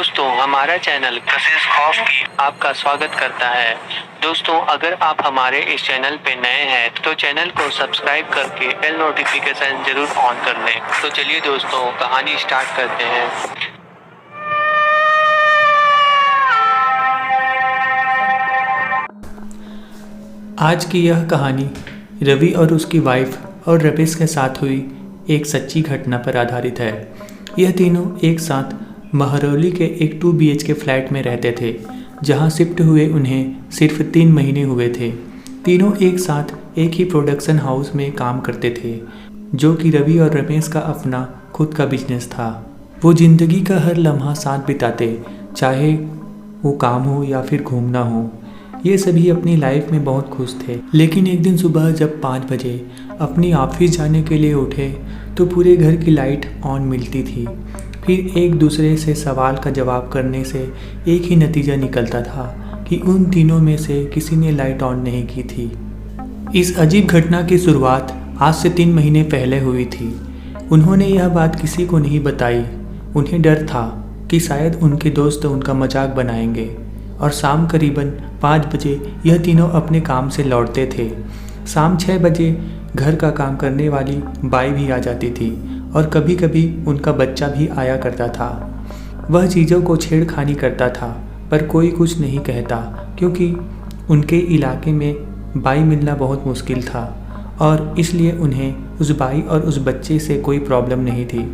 दोस्तों हमारा चैनल कशिश खौफ की आपका स्वागत करता है। दोस्तों अगर आप हमारे इस चैनल पे नए हैं तो चैनल को सब्सक्राइब करके बेल नोटिफिकेशन जरूर ऑन कर लें। तो चलिए दोस्तों कहानी स्टार्ट करते हैं। आज की यह कहानी रवि और उसकी वाइफ और रमेश के साथ हुई एक सच्ची घटना पर आधारित है। यह तीनों एक साथ महरौली के एक 2 BHK फ्लैट में रहते थे, जहां शिफ्ट हुए उन्हें सिर्फ 3 महीने हुए थे। तीनों एक साथ एक ही प्रोडक्शन हाउस में काम करते थे, जो कि रवि और रमेश का अपना खुद का बिजनेस था। वो ज़िंदगी का हर लम्हा साथ बिताते, चाहे वो काम हो या फिर घूमना हो। ये सभी अपनी लाइफ में बहुत खुश थे। लेकिन एक दिन सुबह जब 5 बजे अपनी ऑफिस जाने के लिए उठे तो पूरे घर की लाइट ऑन मिलती थी। फिर एक दूसरे से सवाल का जवाब करने से एक ही नतीजा निकलता था कि उन तीनों में से किसी ने लाइट ऑन नहीं की थी। इस अजीब घटना की शुरुआत आज से 3 महीने पहले हुई थी। उन्होंने यह बात किसी को नहीं बताई। उन्हें डर था कि शायद उनके दोस्त उनका मजाक बनाएंगे। और शाम करीबन 5 बजे यह तीनों अपने काम से लौटते थे। शाम 6 बजे घर का काम करने वाली बाई भी आ जाती थी और कभी कभी उनका बच्चा भी आया करता था। वह चीज़ों को छेड़खानी करता था, पर कोई कुछ नहीं कहता, क्योंकि उनके इलाके में बाई मिलना बहुत मुश्किल था और इसलिए उन्हें उस बाई और उस बच्चे से कोई प्रॉब्लम नहीं थी।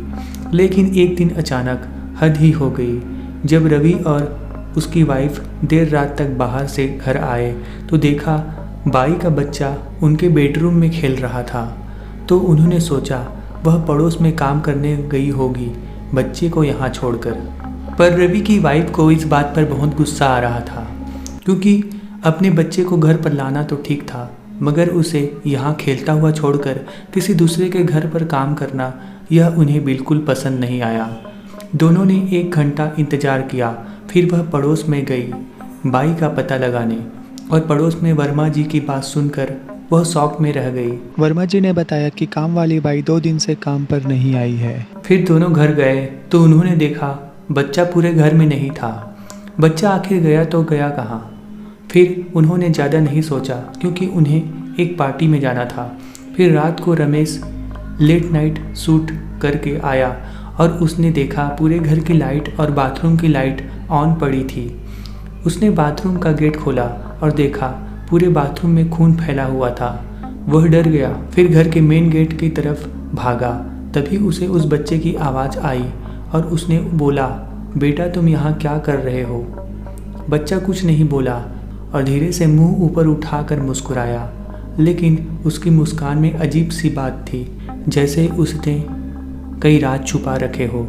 लेकिन एक दिन अचानक हद ही हो गई। जब रवि और उसकी वाइफ देर रात तक बाहर से घर आए तो देखा बाई का बच्चा उनके बेडरूम में खेल रहा था। तो उन्होंने सोचा वह पड़ोस में काम करने गई होगी बच्चे को यहाँ छोड़कर। पर रवि की वाइफ को इस बात पर बहुत गुस्सा आ रहा था, क्योंकि अपने बच्चे को घर पर लाना तो ठीक था, मगर उसे यहाँ खेलता हुआ छोड़कर किसी दूसरे के घर पर काम करना यह उन्हें बिल्कुल पसंद नहीं आया। दोनों ने 1 घंटा इंतज़ार किया। फिर वह पड़ोस में गई बाई का पता लगाने, और पड़ोस में वर्मा जी की बात सुनकर वह शौक में रह गई। वर्मा जी ने बताया कि काम वाली बाई 2 दिन से काम पर नहीं आई है। फिर दोनों घर गए तो उन्होंने देखा बच्चा पूरे घर में नहीं था। बच्चा आखिर गया तो गया कहाँ? फिर उन्होंने ज़्यादा नहीं सोचा, क्योंकि उन्हें एक पार्टी में जाना था। फिर रात को रमेश लेट नाइट शूट करके आया और उसने देखा पूरे घर की लाइट और बाथरूम की लाइट ऑन पड़ी थी। उसने बाथरूम का गेट खोला और देखा पूरे बाथरूम में खून फैला हुआ था। वह डर गया। फिर घर के मेन गेट की तरफ भागा। तभी उसे उस बच्चे की आवाज़ आई और उसने बोला, बेटा तुम यहाँ क्या कर रहे हो? बच्चा कुछ नहीं बोला और धीरे से मुंह ऊपर उठाकर मुस्कुराया। लेकिन उसकी मुस्कान में अजीब सी बात थी, जैसे उसने कई राज छुपा रखे हो।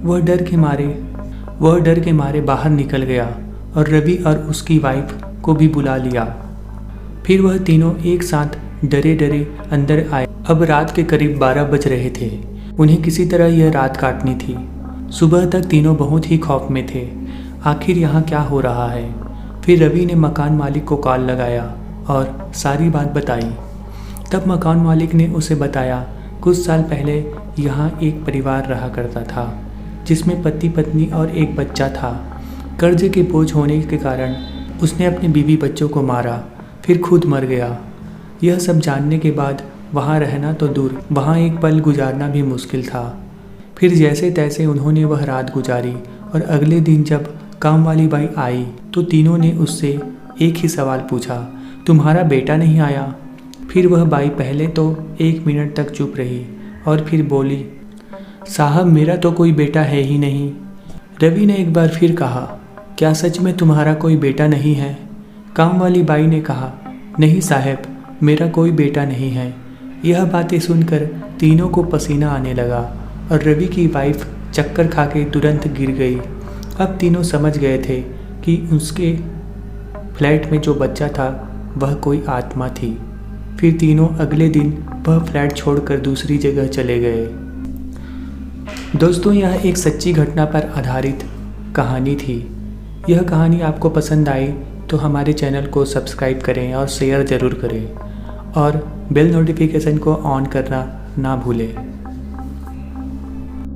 वह डर के मारे बाहर निकल गया और रवि और उसकी वाइफ को भी बुला लिया। फिर वह तीनों एक साथ डरे डरे अंदर आए। अब रात के करीब 12 बज रहे थे। उन्हें किसी तरह यह रात काटनी थी। सुबह तक तीनों बहुत ही खौफ में थे, आखिर यहाँ क्या हो रहा है। फिर रवि ने मकान मालिक को कॉल लगाया और सारी बात बताई। तब मकान मालिक ने उसे बताया कुछ साल पहले यहाँ एक परिवार रहा करता था, जिसमें पति पत्नी और एक बच्चा था। कर्ज के बोझ होने के कारण उसने अपने बीवी बच्चों को मारा, फिर खुद मर गया। यह सब जानने के बाद वहाँ रहना तो दूर, वहाँ एक पल गुजारना भी मुश्किल था। फिर जैसे तैसे उन्होंने वह रात गुजारी और अगले दिन जब काम वाली बाई आई तो तीनों ने उससे एक ही सवाल पूछा, तुम्हारा बेटा नहीं आया? फिर वह बाई पहले तो 1 मिनट तक चुप रही और फिर बोली, साहब मेरा तो कोई बेटा है ही नहीं। रवि ने एक बार फिर कहा, क्या सच में तुम्हारा कोई बेटा नहीं है? काम वाली बाई ने कहा, नहीं साहब मेरा कोई बेटा नहीं है। यह बातें सुनकर तीनों को पसीना आने लगा और रवि की वाइफ चक्कर खा के तुरंत गिर गई। अब तीनों समझ गए थे कि उसके फ्लैट में जो बच्चा था वह कोई आत्मा थी। फिर तीनों अगले दिन वह फ्लैट छोड़कर दूसरी जगह चले गए। दोस्तों यह एक सच्ची घटना पर आधारित कहानी थी। यह कहानी आपको पसंद आई तो हमारे चैनल को सब्सक्राइब करें और शेयर ज़रूर करें और बेल नोटिफिकेशन को ऑन करना ना भूलें।